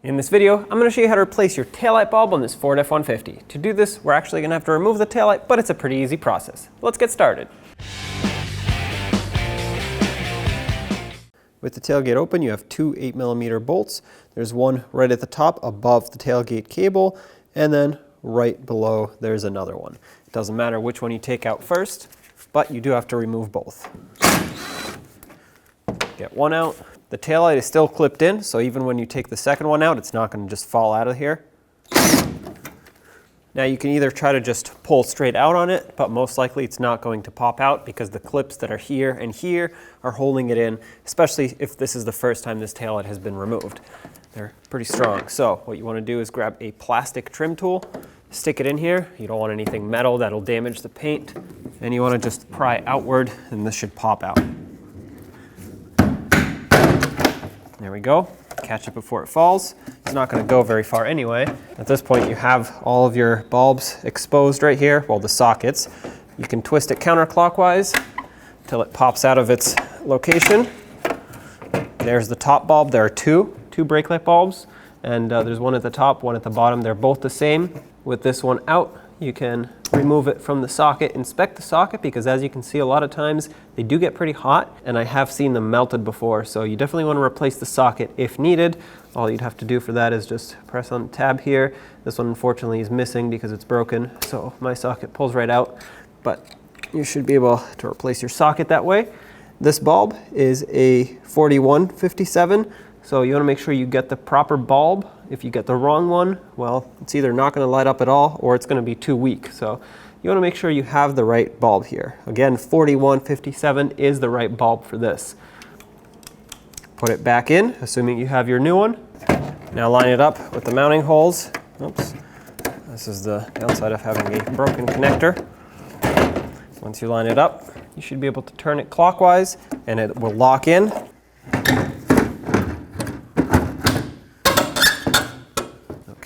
In this video, I'm going to show you how to replace your taillight bulb on this Ford F-150. To do this, we're actually going to have to remove the taillight, but it's a pretty easy process. Let's get started. With the tailgate open, you have two 8mm bolts. There's one right at the top above the tailgate cable, and then right below there's another one. It doesn't matter which one you take out first, but you do have to remove both. Get one out. The taillight is still clipped in, so even when you take the second one out, it's not going to just fall out of here. Now you can either try to just pull straight out on it, but most likely it's not going to pop out because the clips that are here and here are holding it in, especially if this is the first time this taillight has been removed. They're pretty strong. So what you want to do is grab a plastic trim tool, stick it in here. You don't want anything metal that'll damage the paint. And you want to just pry outward, and this should pop out. There we go. Catch it before it falls. It's not going to go very far anyway. At this point, you have all of your bulbs exposed right here, well, the sockets. You can twist it counterclockwise until it pops out of its location. There's the top bulb. There are two brake light bulbs, and there's one at the top, one at the bottom. They're both the same. With this one out, you can remove it from the socket. Inspect the socket because, as you can see, a lot of times they do get pretty hot, and I have seen them melted before, so you definitely want to replace the socket if needed. All you'd have to do for that is just press on the tab here. This one unfortunately is missing because it's broken, so my socket pulls right out, but you should be able to replace your socket that way. This bulb is a 4157, so you want to make sure you get the proper bulb. If you get the wrong one, well, it's either not going to light up at all or it's going to be too weak. So you want to make sure you have the right bulb here. Again, 4157 is the right bulb for this. Put it back in, assuming you have your new one. Now line it up with the mounting holes. Oops. This is the downside of having a broken connector. Once you line it up, you should be able to turn it clockwise and it will lock in.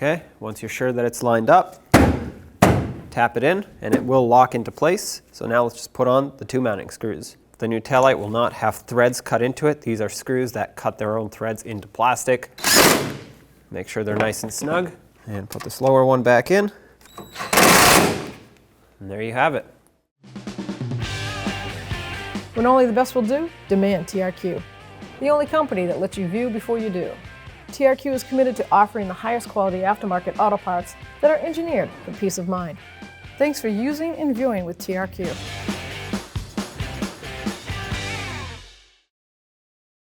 Okay, once you're sure that it's lined up, tap it in and it will lock into place. So now let's just put on the two mounting screws. The new taillight will not have threads cut into it. These are screws that cut their own threads into plastic. Make sure they're nice and snug. And put this lower one back in. And there you have it. When only the best will do, demand TRQ. The only company that lets you view before you do. TRQ is committed to offering the highest quality aftermarket auto parts that are engineered for peace of mind. Thanks for using and viewing with TRQ.